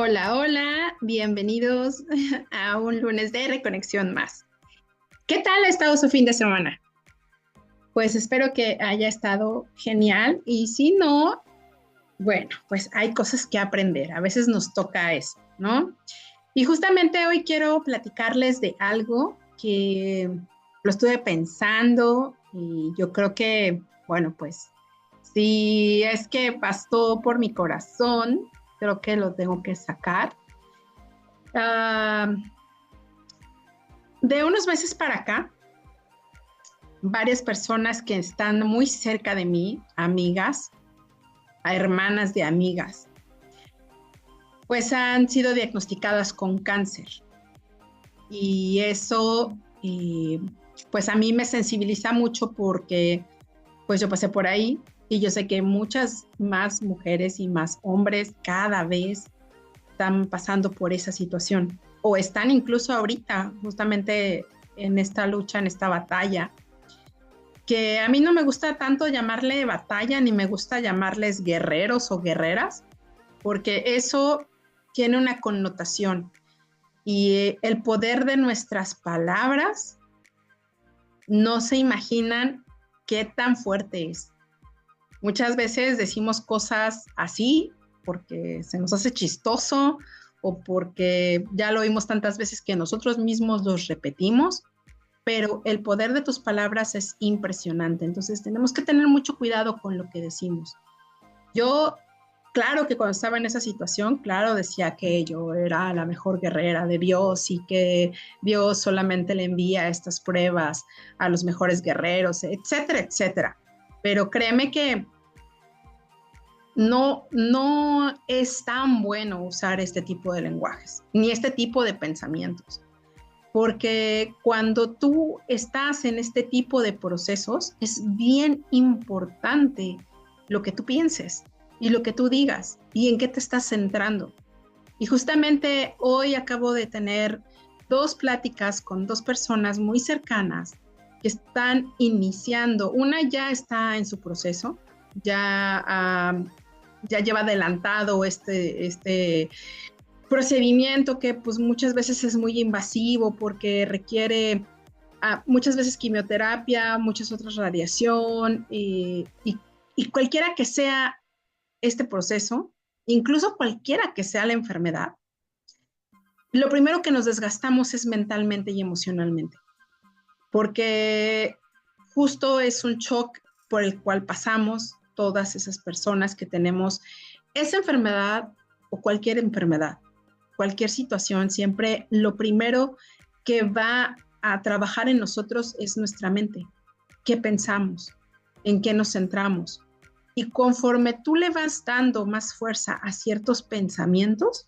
Hola, hola, bienvenidos a un lunes de Reconexión Más. ¿Qué tal ha estado su fin de semana? Pues espero que haya estado genial y si no, bueno, pues hay cosas que aprender. A veces nos toca eso, ¿no? Y justamente hoy quiero platicarles de algo que lo estuve pensando y yo creo que, bueno, pues si es que pasó por mi corazón, creo que lo tengo que sacar. Ah, de unos meses para acá, varias personas que están muy cerca de mí, amigas, a hermanas de amigas, pues han sido diagnosticadas con cáncer. Y eso, pues a mí me sensibiliza mucho porque pues yo pasé por ahí y yo sé que muchas más mujeres y más hombres cada vez están pasando por esa situación o están incluso ahorita justamente en esta lucha, en esta batalla que a mí no me gusta tanto llamarle batalla, ni me gusta llamarles guerreros o guerreras, porque eso tiene una connotación y el poder de nuestras palabras no se imaginan qué tan fuerte es. Muchas veces decimos cosas así porque se nos hace chistoso o porque ya lo oímos tantas veces que nosotros mismos los repetimos, pero el poder de tus palabras es impresionante. Entonces tenemos que tener mucho cuidado con lo que decimos. Yo, claro que cuando estaba en esa situación, claro, decía que yo era la mejor guerrera de Dios y que Dios solamente le envía estas pruebas a los mejores guerreros, etcétera, etcétera. Pero créeme que no es tan bueno usar este tipo de lenguajes, ni este tipo de pensamientos. Porque cuando tú estás en este tipo de procesos, es bien importante lo que tú pienses y lo que tú digas y en qué te estás centrando. Y justamente hoy acabo de tener dos pláticas con dos personas muy cercanas que están iniciando. Una ya está en su proceso, ya, ya lleva adelantado este procedimiento que pues muchas veces es muy invasivo porque requiere muchas veces quimioterapia, muchas otras radiación y cualquiera que sea este proceso, incluso cualquiera que sea la enfermedad, lo primero que nos desgastamos es mentalmente y emocionalmente, porque justo es un shock por el cual pasamos todas esas personas que tenemos esa enfermedad o cualquier enfermedad, cualquier situación, siempre lo primero que va a trabajar en nosotros es nuestra mente. ¿Qué pensamos? ¿En qué nos centramos? Y conforme tú le vas dando más fuerza a ciertos pensamientos,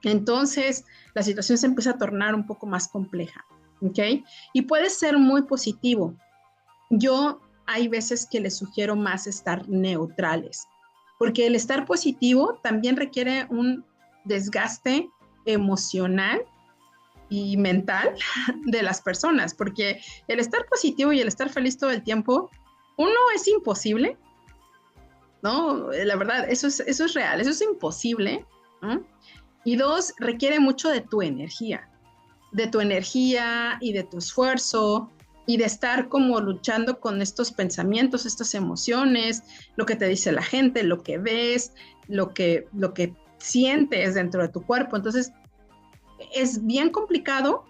entonces la situación se empieza a tornar un poco más compleja, ¿ok? Y puede ser muy positivo. Yo hay veces que les sugiero más estar neutrales, porque el estar positivo también requiere un desgaste emocional y mental de las personas, porque el estar positivo y el estar feliz todo el tiempo, uno es imposible, ¿no? La verdad, eso es real, eso es imposible, ¿no? Y dos, requiere mucho de tu energía y de tu esfuerzo y de estar como luchando con estos pensamientos, estas emociones, lo que te dice la gente, lo que ves, lo que sientes dentro de tu cuerpo. Entonces, es bien complicado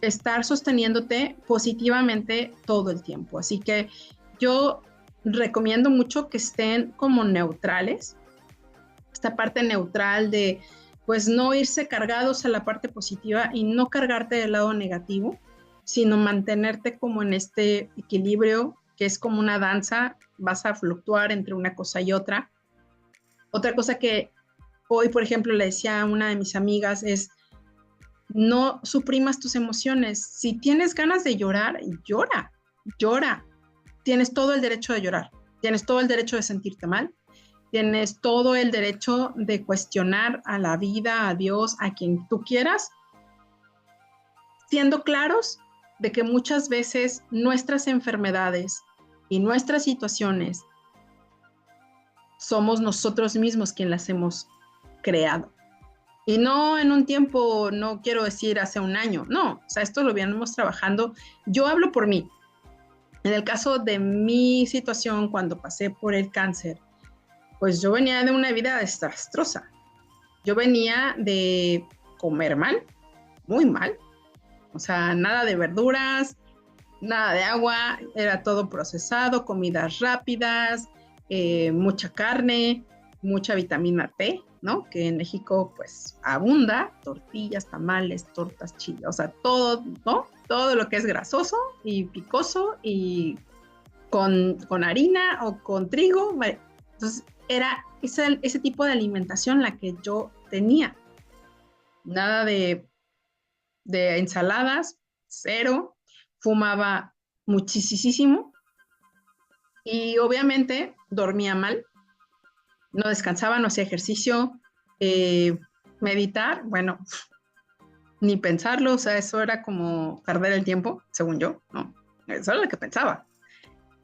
estar sosteniéndote positivamente todo el tiempo. Así que yo recomiendo mucho que estén como neutrales, esta parte neutral de pues no irse cargados a la parte positiva y no cargarte del lado negativo, sino mantenerte como en este equilibrio que es como una danza, vas a fluctuar entre una cosa y otra. Otra cosa que hoy, por ejemplo, le decía a una de mis amigas es, no suprimas tus emociones. Si tienes ganas de llorar, llora, llora. Tienes todo el derecho de llorar, tienes todo el derecho de sentirte mal, tienes todo el derecho de cuestionar a la vida, a Dios, a quien tú quieras, siendo claros de que muchas veces nuestras enfermedades y nuestras situaciones somos nosotros mismos quien las hemos creado. Y no en un tiempo, no quiero decir hace un año, no, o sea, esto lo venimos trabajando. Yo hablo por mí. En el caso de mi situación, cuando pasé por el cáncer, pues yo venía de una vida desastrosa. Yo venía de comer mal, muy mal, o sea, nada de verduras, nada de agua, era todo procesado, comidas rápidas, mucha carne, mucha vitamina T, ¿no? Que en México pues abunda, tortillas, tamales, tortas, chile, o sea, todo, ¿no? Todo lo que es grasoso y picoso y con harina o con trigo. Entonces era ese tipo de alimentación la que yo tenía. Nada de ensaladas, cero, fumaba muchísimo y obviamente dormía mal, no descansaba, no hacía ejercicio, eh, meditar, bueno, ni pensarlo, o sea, eso era como perder el tiempo, según yo, ¿no? Eso era lo que pensaba.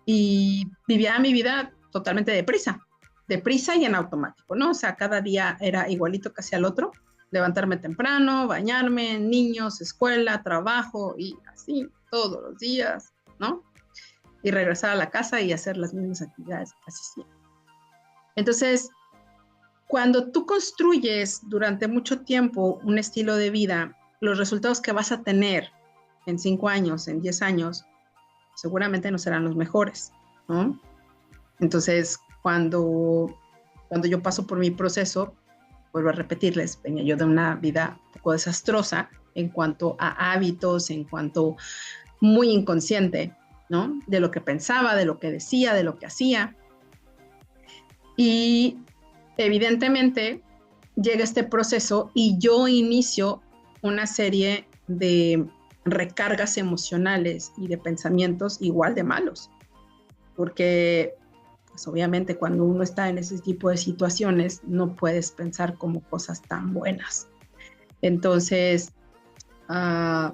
Y vivía mi vida totalmente deprisa y en automático, ¿no? O sea, cada día era igualito casi al otro, levantarme temprano, bañarme, niños, escuela, trabajo y así todos los días, ¿no? Y regresar a la casa y hacer las mismas actividades casi siempre. Entonces, cuando tú construyes durante mucho tiempo un estilo de vida, los resultados que vas a tener en 5 años, en 10 años, seguramente no serán los mejores, ¿no? Entonces, cuando yo paso por mi proceso, vuelvo a repetirles, venía yo de una vida un poco desastrosa en cuanto a hábitos, en cuanto muy inconsciente, ¿no? De lo que pensaba, de lo que decía, de lo que hacía. Y evidentemente llega este proceso y yo inicio una serie de recargas emocionales y de pensamientos igual de malos, porque pues obviamente cuando uno está en ese tipo de situaciones no puedes pensar como cosas tan buenas. Entonces, uh,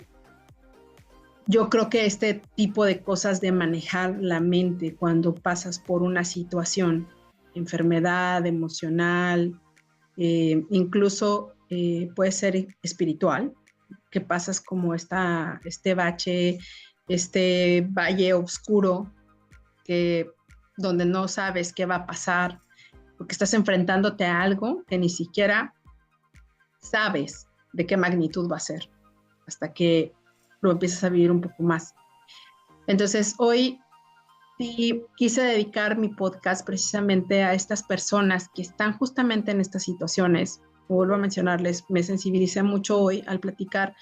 yo creo que este tipo de cosas de manejar la mente cuando pasas por una situación, enfermedad emocional, incluso puede ser espiritual, que pasas como este bache, este valle oscuro, que, donde no sabes qué va a pasar, porque estás enfrentándote a algo que ni siquiera sabes de qué magnitud va a ser, hasta que lo empiezas a vivir un poco más. Entonces, hoy sí quise dedicar mi podcast precisamente a estas personas que están justamente en estas situaciones. Vuelvo a mencionarles, me sensibilicé mucho hoy al platicar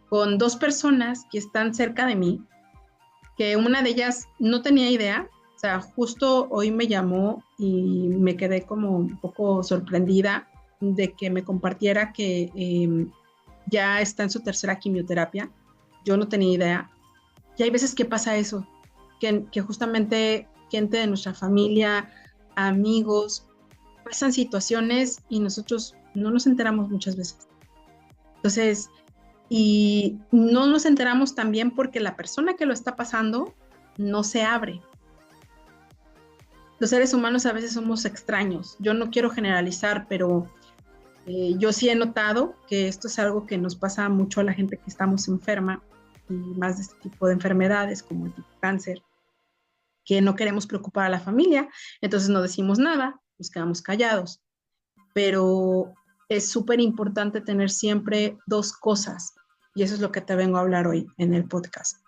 con 2 personas que están cerca de mí, que una de ellas no tenía idea, o sea, justo hoy me llamó y me quedé como un poco sorprendida de que me compartiera que ya está en su tercera quimioterapia. Yo no tenía idea. Y hay veces que pasa eso, que justamente gente de nuestra familia, amigos, pasan situaciones y nosotros no nos enteramos muchas veces. Entonces, y no nos enteramos también porque la persona que lo está pasando no se abre. Los seres humanos a veces somos extraños. Yo no quiero generalizar, pero yo sí he notado que esto es algo que nos pasa mucho a la gente que estamos enferma y más de este tipo de enfermedades como el tipo cáncer, que no queremos preocupar a la familia, entonces no decimos nada, nos quedamos callados. Pero es súper importante tener siempre 2 cosas y eso es lo que te vengo a hablar hoy en el podcast.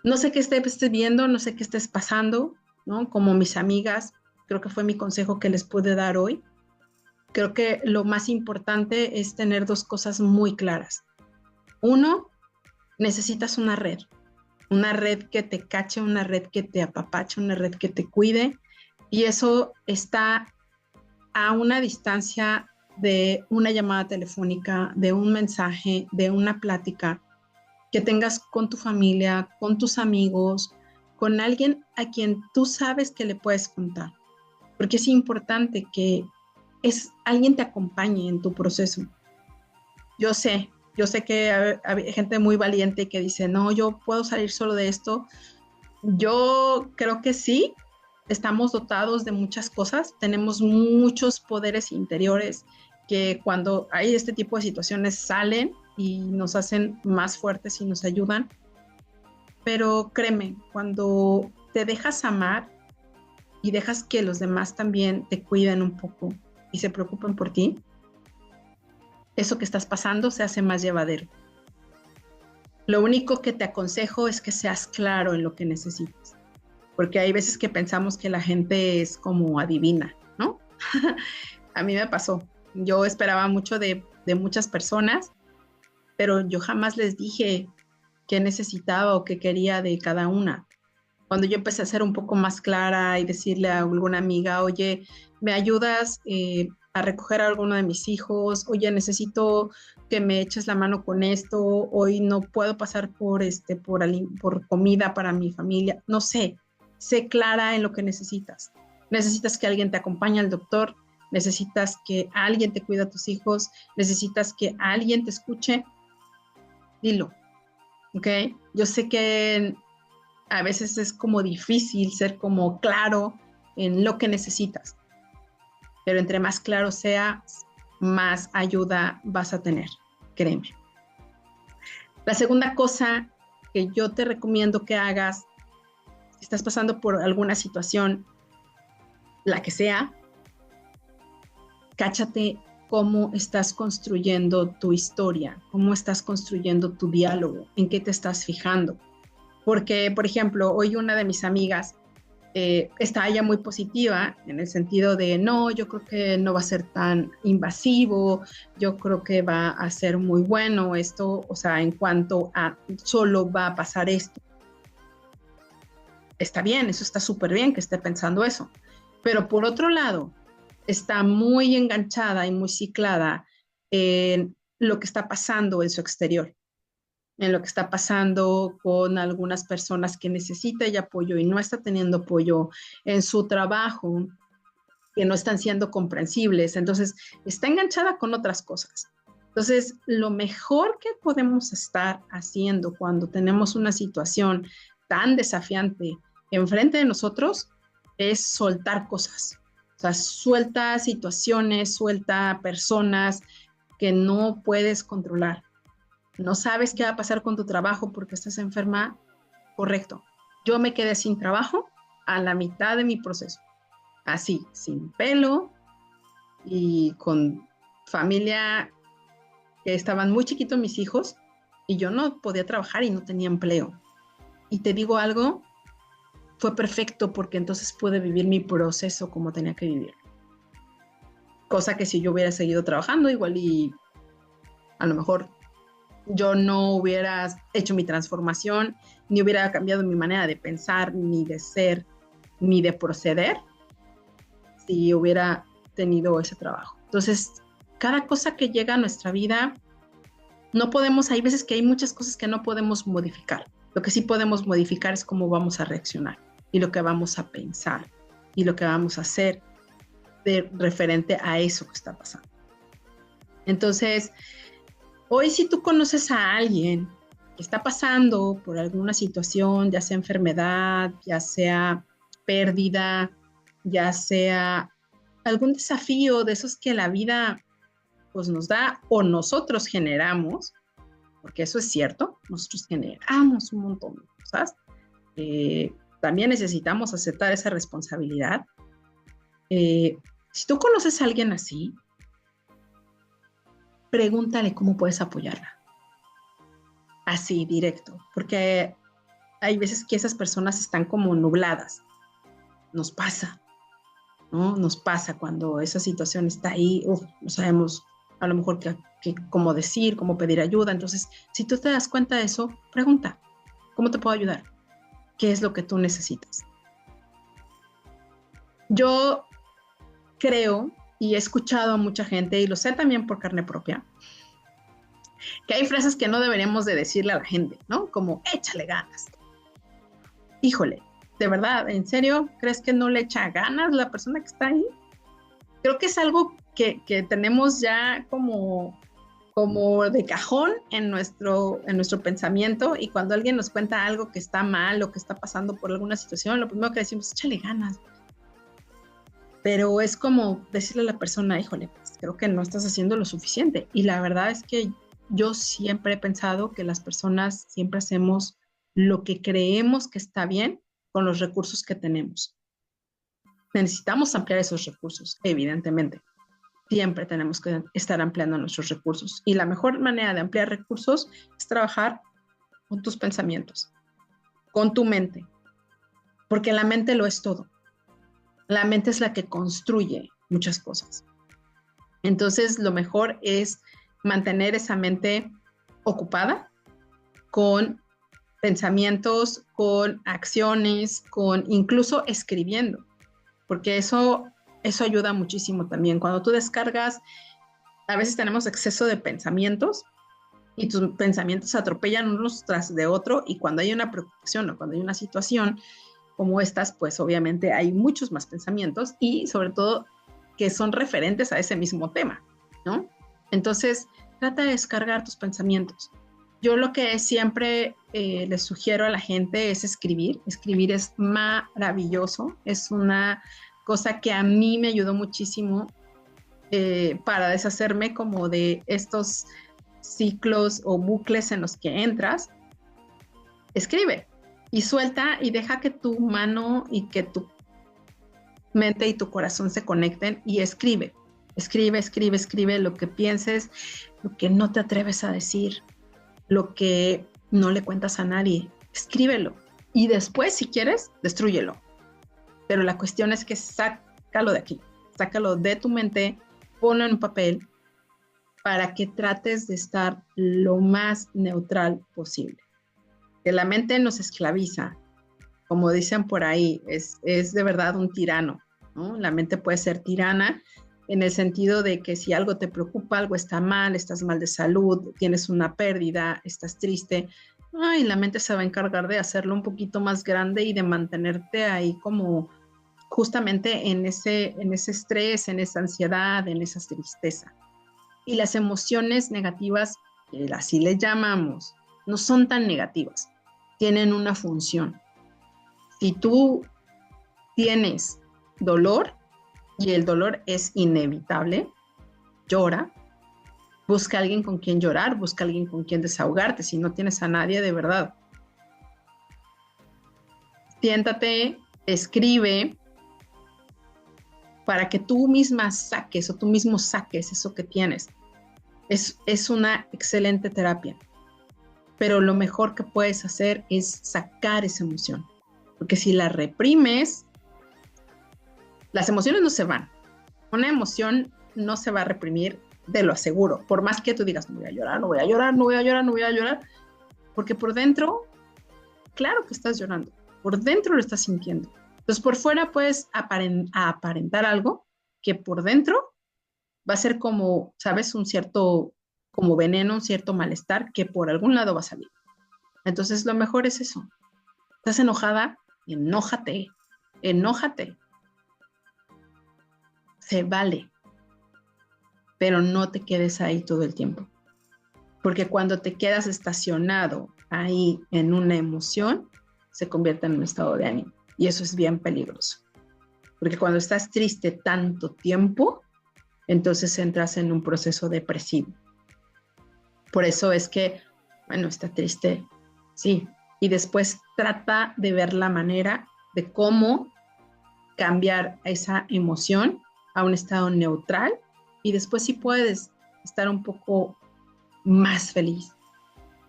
No sé qué estés viendo, no sé qué estés pasando, ¿no? Como mis amigas, creo que fue mi consejo que les pude dar hoy. Creo que lo más importante es tener 2 cosas muy claras. Uno, necesitas una red que te cache, una red que te apapache, una red que te cuide, y eso está a una distancia de una llamada telefónica, de un mensaje, de una plática que tengas con tu familia, con tus amigos, con alguien a quien tú sabes que le puedes contar, porque es importante que alguien te acompañe en tu proceso. Yo sé que hay gente muy valiente que dice, no, yo puedo salir solo de esto. Yo creo que sí, estamos dotados de muchas cosas, tenemos muchos poderes interiores que cuando hay este tipo de situaciones salen y nos hacen más fuertes y nos ayudan. Pero créeme, cuando te dejas amar y dejas que los demás también te cuiden un poco y se preocupen por ti, eso que estás pasando se hace más llevadero. Lo único que te aconsejo es que seas claro en lo que necesitas, porque hay veces que pensamos que la gente es como adivina, ¿no? A mí me pasó. Yo esperaba mucho de muchas personas, pero yo jamás les dije qué necesitaba o qué quería de cada una. Cuando yo empecé a ser un poco más clara y decirle a alguna amiga, oye, ¿me ayudas a recoger a alguno de mis hijos? Oye, necesito que me eches la mano con esto. Hoy no puedo pasar por comida para mi familia. No sé, sé clara en lo que necesitas. Necesitas que alguien te acompañe al doctor, necesitas que alguien te cuide a tus hijos, necesitas que alguien te escuche. Dilo, ¿ok? Yo sé que a veces es como difícil ser como claro en lo que necesitas, pero entre más claro sea, más ayuda vas a tener, créeme. La segunda cosa que yo te recomiendo que hagas, si estás pasando por alguna situación, la que sea, cáchate cómo estás construyendo tu historia, cómo estás construyendo tu diálogo, en qué te estás fijando. Porque, por ejemplo, hoy una de mis amigas está ella muy positiva en el sentido de, no, yo creo que no va a ser tan invasivo, yo creo que va a ser muy bueno esto, o sea, en cuanto a solo va a pasar esto. Está bien, eso está súper bien que esté pensando eso. Pero por otro lado, está muy enganchada y muy ciclada en lo que está pasando en su exterior, en lo que está pasando con algunas personas que necesita ella apoyo y no está teniendo apoyo en su trabajo, que no están siendo comprensibles. Entonces, está enganchada con otras cosas. Entonces, lo mejor que podemos estar haciendo cuando tenemos una situación tan desafiante enfrente de nosotros es soltar cosas. O sea, suelta situaciones, suelta personas que no puedes controlar. No sabes qué va a pasar con tu trabajo porque estás enferma, correcto. Yo me quedé sin trabajo a la mitad de mi proceso, así, sin pelo y con familia que estaban muy chiquitos mis hijos y yo no podía trabajar y no tenía empleo. Y te digo algo, fue perfecto porque entonces pude vivir mi proceso como tenía que vivir. Cosa que si yo hubiera seguido trabajando igual y a lo mejor yo no hubiera hecho mi transformación, ni hubiera cambiado mi manera de pensar, ni de ser, ni de proceder, si hubiera tenido ese trabajo. Entonces, cada cosa que llega a nuestra vida, no podemos, hay veces que hay muchas cosas que no podemos modificar. Lo que sí podemos modificar es cómo vamos a reaccionar y lo que vamos a pensar y lo que vamos a hacer de referente a eso que está pasando. Entonces, hoy si tú conoces a alguien que está pasando por alguna situación, ya sea enfermedad, ya sea pérdida, ya sea algún desafío de esos que la vida pues nos da o nosotros generamos, porque eso es cierto, nosotros generamos un montón de cosas, también necesitamos aceptar esa responsabilidad. Si tú conoces a alguien así, pregúntale cómo puedes apoyarla. Así, directo, porque hay veces que esas personas están como nubladas. Nos pasa, ¿no? Nos pasa cuando esa situación está ahí, no sabemos a lo mejor cómo decir, cómo pedir ayuda. Entonces, si tú te das cuenta de eso, pregunta, ¿cómo te puedo ayudar? ¿Qué es lo que tú necesitas? Yo creo y he escuchado a mucha gente, y lo sé también por carne propia, que hay frases que no deberíamos de decirle a la gente, ¿no? Como, échale ganas. Híjole, ¿de verdad, en serio, crees que no le echa ganas la persona que está ahí? Creo que es algo que tenemos ya como de cajón en nuestro pensamiento, y cuando alguien nos cuenta algo que está mal o que está pasando por alguna situación, lo primero que decimos, échale ganas. pero es como decirle a la persona, híjole, pues creo que no estás haciendo lo suficiente. Y la verdad es que yo siempre he pensado que las personas siempre hacemos lo que creemos que está bien con los recursos que tenemos. Necesitamos ampliar esos recursos, evidentemente. Siempre tenemos que estar ampliando nuestros recursos. Y la mejor manera de ampliar recursos es trabajar con tus pensamientos, con tu mente, porque la mente lo es todo. La mente es la que construye muchas cosas. Entonces, lo mejor es mantener esa mente ocupada con pensamientos, con acciones, con incluso escribiendo, porque eso ayuda muchísimo también. Cuando tú descargas, a veces tenemos exceso de pensamientos y tus pensamientos se atropellan unos tras de otro, y cuando hay una preocupación o cuando hay una situación como estas, pues obviamente hay muchos más pensamientos y sobre todo que son referentes a ese mismo tema, ¿no? Entonces, trata de descargar tus pensamientos. Yo lo que siempre les sugiero a la gente es escribir. Escribir es maravilloso, es una cosa que a mí me ayudó muchísimo para deshacerme como de estos ciclos o bucles en los que entras. Escribe y suelta y deja que tu mano y que tu mente y tu corazón se conecten y escribe. Escribe, escribe, escribe lo que pienses, lo que no te atreves a decir, lo que no le cuentas a nadie. Escríbelo y después, si quieres, destrúyelo. Pero la cuestión es que sácalo de aquí, sácalo de tu mente, ponlo en un papel para que trates de estar lo más neutral posible. Que la mente nos esclaviza, como dicen por ahí, es de verdad un tirano, ¿no? La mente puede ser tirana en el sentido de que si algo te preocupa, algo está mal, estás mal de salud, tienes una pérdida, estás triste, ay, la mente se va a encargar de hacerlo un poquito más grande y de mantenerte ahí como justamente en ese estrés, en esa ansiedad, en esa tristeza. Y las emociones negativas, que así les llamamos, no son tan negativas, tienen una función. Si tú tienes dolor y el dolor es inevitable, llora, busca a alguien con quien llorar, busca a alguien con quien desahogarte. Si no tienes a nadie, de verdad, siéntate, escribe para que tú misma saques o tú mismo saques eso que tienes. Es una excelente terapia, pero lo mejor que puedes hacer es sacar esa emoción, porque si la reprimes, las emociones no se van. Una emoción no se va a reprimir, te lo aseguro, por más que tú digas, no voy a llorar, no voy a llorar, no voy a llorar, no voy a llorar, porque por dentro, claro que estás llorando, por dentro lo estás sintiendo. Entonces, por fuera puedes aparentar algo que por dentro va a ser como, ¿sabes? Un cierto, como veneno, un cierto malestar que por algún lado va a salir. Entonces, lo mejor es eso. ¿Estás enojada? Enójate, enójate. Se vale, pero no te quedes ahí todo el tiempo. Porque cuando te quedas estacionado ahí en una emoción, se convierte en un estado de ánimo. Y eso es bien peligroso. Porque cuando estás triste tanto tiempo, entonces entras en un proceso depresivo. Por eso es que, bueno, está triste, sí. Y después trata de ver la manera de cómo cambiar esa emoción a un estado neutral y después si puedes estar un poco más feliz,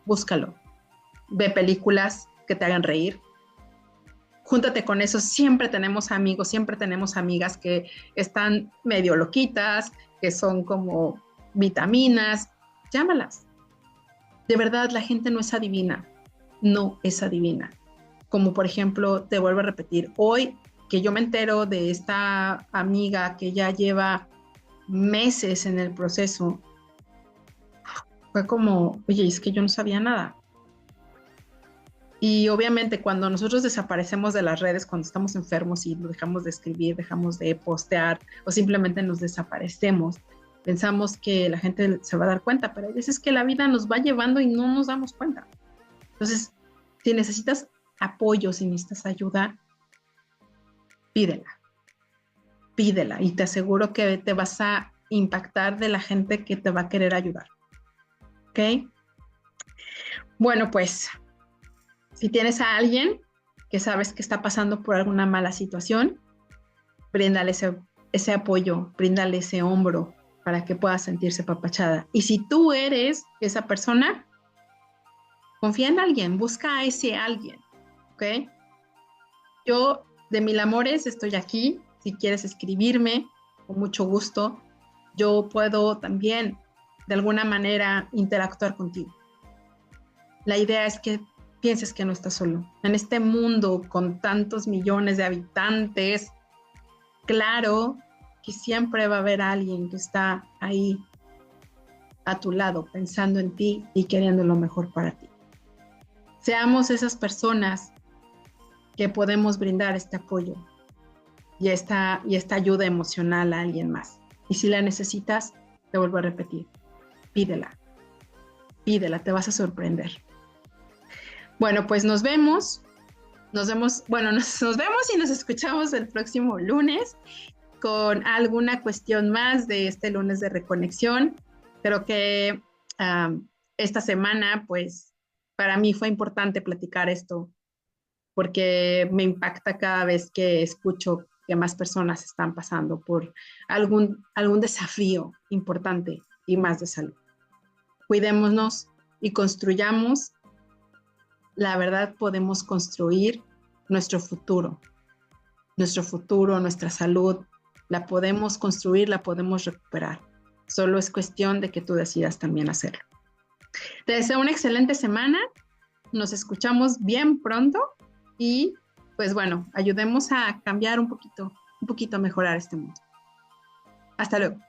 búscalo. Ve películas que te hagan reír. Júntate con eso. Siempre tenemos amigos, siempre tenemos amigas que están medio loquitas, que son como vitaminas. Llámalas. De verdad, la gente no es adivina. No es adivina. Como por ejemplo, te vuelvo a repetir, hoy que yo me entero de esta amiga que ya lleva meses en el proceso, fue como, oye, es que yo no sabía nada. Y obviamente cuando nosotros desaparecemos de las redes, cuando estamos enfermos y dejamos de escribir, dejamos de postear o simplemente nos desaparecemos, pensamos que la gente se va a dar cuenta, pero hay veces que la vida nos va llevando y no nos damos cuenta. Entonces, si necesitas apoyo, si necesitas ayuda, pídela. pídela y te aseguro que te vas a impactar de la gente que te va a querer ayudar. ¿Ok? Bueno, pues si tienes a alguien que sabes que está pasando por alguna mala situación, bríndale ese apoyo, bríndale ese hombro para que pueda sentirse apapachada. Y si tú eres esa persona, confía en alguien, busca a ese alguien, ¿ok? Yo, de Mil Amores, estoy aquí. Si quieres escribirme, con mucho gusto, yo puedo también, de alguna manera, interactuar contigo. La idea es que pienses que no estás solo. En este mundo con tantos millones de habitantes, claro que siempre va a haber alguien que está ahí a tu lado, pensando en ti y queriendo lo mejor para ti. Seamos esas personas que podemos brindar este apoyo y esta ayuda emocional a alguien más. Y si la necesitas, te vuelvo a repetir, pídela, pídela, te vas a sorprender. Bueno, pues nos vemos bueno, nos vemos y nos escuchamos el próximo lunes con alguna cuestión más de este lunes de reconexión. Creo que esta semana, pues, para mí fue importante platicar esto porque me impacta cada vez que escucho que más personas están pasando por algún desafío importante y más de salud. Cuidémonos y construyamos. La verdad, podemos construir nuestro futuro, nuestra salud, la podemos construir, la podemos recuperar. Solo es cuestión de que tú decidas también hacerlo. Te deseo una excelente semana. Nos escuchamos bien pronto y pues bueno, ayudemos a cambiar un poquito a mejorar este mundo. Hasta luego.